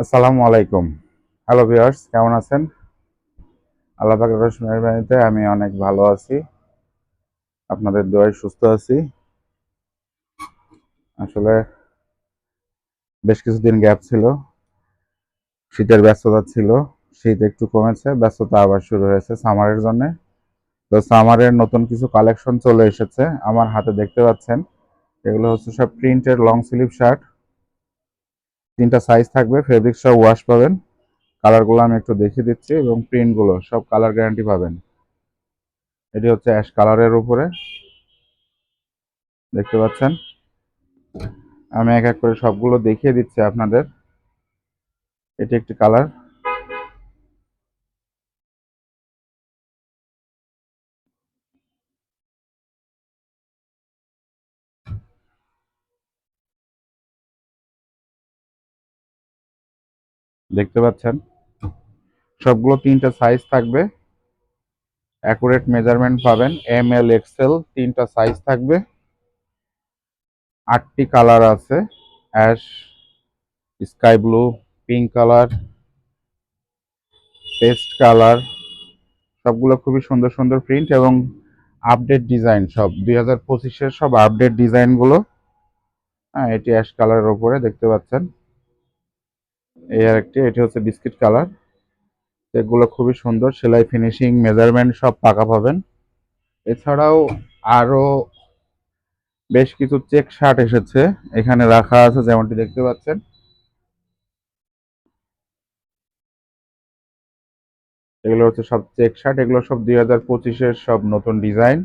আসসালামু আলাইকুম। Hello viewers, কেমন আছেন? আল্লাহ পাকের অশেষ মেহেরবানিতে আমি অনেক ভালো আছি। আপনাদের দোয়ায় সুস্থ আছি। আসলে বেশ কিছুদিন গ্যাপ ছিল। শীতের ব্যস্ততা ছিল। শীত একটু কমেছে, ব্যস্ততা আবার শুরু হয়েছে সামারের জন্যে। তো সামারের নতুন কিছু কালেকশন চলে এসেছে। আমার হাতে দেখতে পাচ্ছেন। এগুলো হচ্ছে সব প্রিন্টের লং স্লিভ শার্ট। 3টা সাইজ থাকবে, ফেব্রিক সব ওয়াশ পাবেন। কালারগুলো আমি একটু দেখিয়ে দিচ্ছি এবং প্রিন্টগুলো সব কালার গ্যারান্টি পাবেন। এটি হচ্ছে অ্যাশ কালারের উপরে, দেখতে পাচ্ছেন। আমি এক এক করে সবগুলো দেখিয়ে দিচ্ছি আপনাদের। এটি একটি কালার, দেখতে পাচ্ছেন। সবগুলো 3টা সাইজ থাকবে, অ্যাকুরেট মেজারমেন্ট পাবেন। এম এল এক্সেল 3টা সাইজ থাকবে। 8টি কালার আছে, ash, sky blue, pink colour, paste colour. সবগুলো খুবই সুন্দর সুন্দর প্রিন্ট এবং আপডেট ডিজাইন, সব 2025-এর সব আপডেট ডিজাইনগুলো। হ্যাঁ, এটি অ্যাশ কালারের উপরে দেখতে পাচ্ছেন। এই আরেকটি, এটি হচ্ছে বিস্কিট কালার। এগুলো খুবই সুন্দর, সেলাই ফিনিশিং মেজারমেন্ট সব পাকা পাবেন। এছাড়াও আরো বেশ কিছু চেক শার্ট এসেছে, এখানে রাখা আছে যেমনটি দেখতে পাচ্ছেন। এগুলো হচ্ছে সব চেক শার্ট, এগুলো সব 2025-এর সব নতুন ডিজাইন।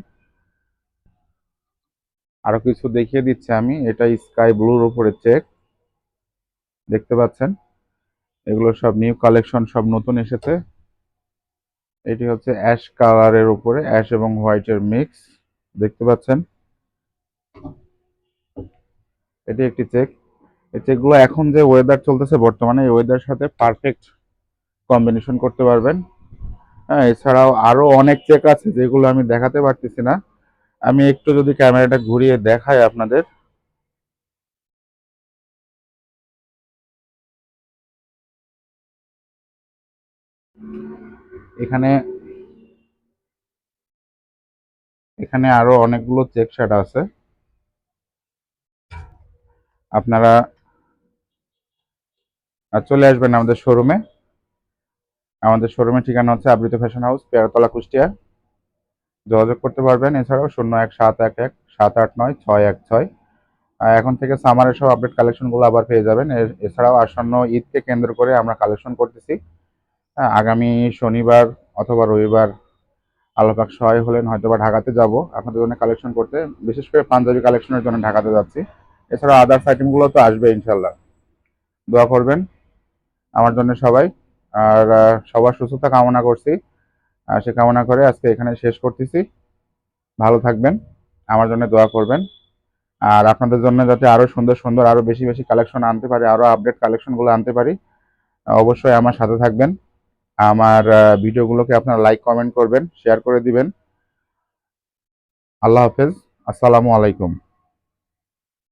আরো কিছু দেখিয়ে দিচ্ছি আমি। এটা স্কাই ব্লুর উপরে চেক, দেখতে পাচ্ছেন। এগুলো সব নিউ কালেকশন, সব নতুন এসেছে। এটি হচ্ছে অ্যাশ কালারের উপরে, অ্যাশ এবং হোয়াইটের মিক্স, দেখতে পাচ্ছেন। এটি একটি চেক। এই চেকগুলো এখন যে ওয়েদার চলতেছে বর্তমানে, এই ওয়েদারের সাথে পারফেক্ট কম্বিনেশন করতে পারবেন। হ্যাঁ, এছাড়াও আরো অনেক চেক আছে যেগুলো আমি দেখাতে পারতেছি না। আমি একটু যদি ক্যামেরাটা ঘুরিয়ে দেখাই আপনাদের। এখানে এখানে আরো অনেকগুলো চেক শার্ট আছে। আপনারা চলে আসবেন আমাদের শোরুমে। আমাদের শোরুমের ঠিকানা হচ্ছে আবৃত ফ্যাশন হাউস, পেয়ারতলা, কুষ্টিয়া। যোগাযোগ করতে পারবেন। এছাড়াও 017111689616। এখন থেকে সামারের সব আপডেট কালেকশনগুলো আবার পেয়ে যাবেন। এছাড়াও আসন্ন ঈদকে কেন্দ্র করে আমরা কালেকশন করতেছি। হ্যাঁ, আগামী শনিবার অথবা রবিবার আল্লাহ পাক সহায় হলেন হয়তোবা ঢাকাতে যাব আপনাদের জন্য কালেকশন করতে। বিশেষ করে পাঞ্জাবি কালেকশনের জন্য ঢাকাতে যাচ্ছি। এছাড়া আদার্স আইটেমগুলো তো আসবে ইনশাল্লাহ। দোয়া করবেন আমার জন্য সবাই। আর সবার সুস্থতা কামনা করছি। সে কামনা করে আজকে এখানে শেষ করতেছি। ভালো থাকবেন, আমার জন্য দোয়া করবেন। আর আপনাদের জন্য যাতে আরো সুন্দর সুন্দর, আরো বেশি বেশি কালেকশন আনতে পারি, আরো আপডেট কালেকশনগুলো আনতে পারি, অবশ্যই আমার সাথে থাকবেন। আমার ভিডিওগুলোকে আপনারা লাইক কমেন্ট করবেন, শেয়ার করে দিবেন। আল্লাহ হাফেজ। আসসালামু আলাইকুম।